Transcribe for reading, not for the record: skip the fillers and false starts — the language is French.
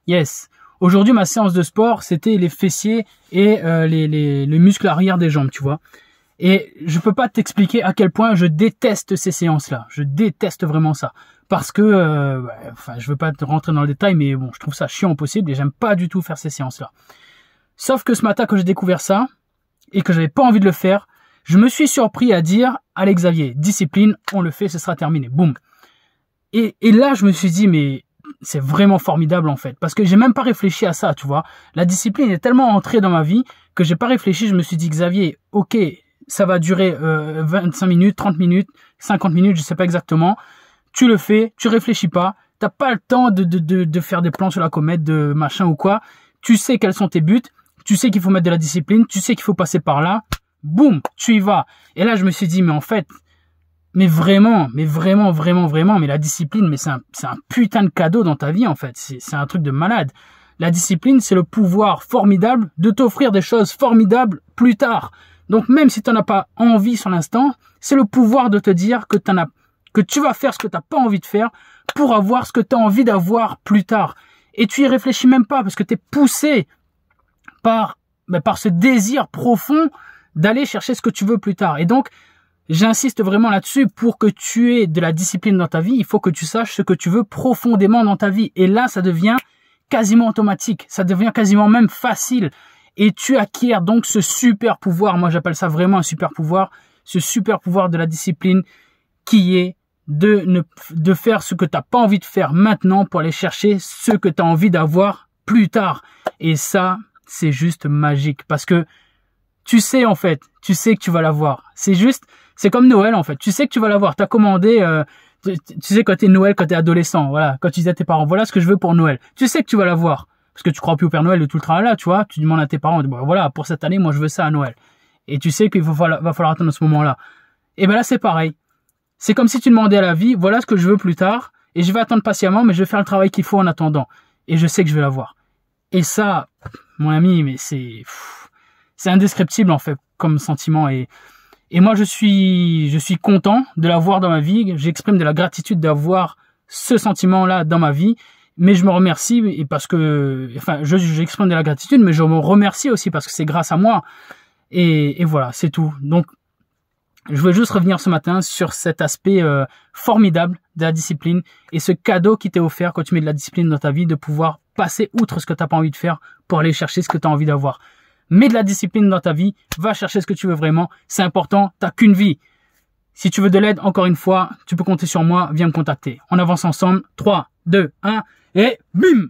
Yes. Aujourd'hui, ma séance de sport, c'était les fessiers et les muscles arrière des jambes, tu vois. Et je peux pas t'expliquer à quel point je déteste ces séances-là. Je déteste vraiment ça. Parce que, enfin, je veux pas te rentrer dans le détail, mais bon, je trouve ça chiant au possible et j'aime pas du tout faire ces séances-là. Sauf que ce matin, quand j'ai découvert ça et que j'avais pas envie de le faire, je me suis surpris à dire, allez Xavier, discipline, on le fait, ce sera terminé. Boum. Et là, je me suis dit, mais c'est vraiment formidable en fait. Parce que j'ai même pas réfléchi à ça, tu vois. La discipline est tellement entrée dans ma vie que j'ai pas réfléchi. Je me suis dit, Xavier, ok, ça va durer 25 minutes, 30 minutes, 50 minutes, je sais pas exactement. Tu le fais, tu réfléchis pas. T'as pas le temps de faire des plans sur la comète, de machin ou quoi. Tu sais quels sont tes buts. Tu sais qu'il faut mettre de la discipline. Tu sais qu'il faut passer par là. Boum, tu y vas. Et là, je me suis dit, mais en fait, mais vraiment, mais la discipline, mais c'est un putain de cadeau dans ta vie, en fait. C'est un truc de malade. La discipline, c'est le pouvoir formidable de t'offrir des choses formidables plus tard. Donc, même si t'en as pas envie sur l'instant, c'est le pouvoir de te dire que tu vas faire ce que t'as pas envie de faire pour avoir ce que t'as envie d'avoir plus tard. Et tu y réfléchis même pas parce que t'es poussé par ce désir profond d'aller chercher ce que tu veux plus tard. Et donc, j'insiste vraiment là-dessus, pour que tu aies de la discipline dans ta vie, il faut que tu saches ce que tu veux profondément dans ta vie. Et là, ça devient quasiment automatique, ça devient quasiment même facile. Et tu acquiers donc ce super pouvoir, moi j'appelle ça vraiment un super pouvoir, ce super pouvoir de la discipline qui est de faire ce que tu n'as pas envie de faire maintenant pour aller chercher ce que tu as envie d'avoir plus tard. Et ça, c'est juste magique parce que tu sais en fait, tu sais que tu vas l'avoir. C'est comme Noël en fait, tu sais que tu vas l'avoir. Tu as commandé, tu sais quand t'es Noël, quand t'es adolescent, voilà, quand tu dis à tes parents, voilà ce que je veux pour Noël. Tu sais que tu vas l'avoir parce que tu crois plus au Père Noël et tout le travail là, tu vois. Tu demandes à tes parents, bon, voilà, pour cette année, moi je veux ça à Noël. Et tu sais qu'il va falloir attendre ce moment-là. Et ben là c'est pareil. C'est comme si tu demandais à la vie, voilà ce que je veux plus tard, et je vais attendre patiemment, mais je vais faire le travail qu'il faut en attendant. Et je sais que je vais l'avoir. Et ça, mon ami, mais c'est indescriptible en fait comme sentiment. Et moi je suis content de l'avoir dans ma vie. J'exprime de la gratitude d'avoir ce sentiment-là dans ma vie. Mais je me remercie et parce que, enfin, j'exprime de la gratitude, mais je me remercie aussi parce que c'est grâce à moi. Et voilà, c'est tout. Donc, je voulais juste revenir ce matin sur cet aspect formidable de la discipline et ce cadeau qui t'est offert quand tu mets de la discipline dans ta vie, de pouvoir passer outre ce que tu n'as pas envie de faire pour aller chercher ce que tu as envie d'avoir. Mets de la discipline dans ta vie, va chercher ce que tu veux vraiment, c'est important, t'as qu'une vie. Si tu veux de l'aide, encore une fois, tu peux compter sur moi, viens me contacter. On avance ensemble, 3, 2, 1, et bim!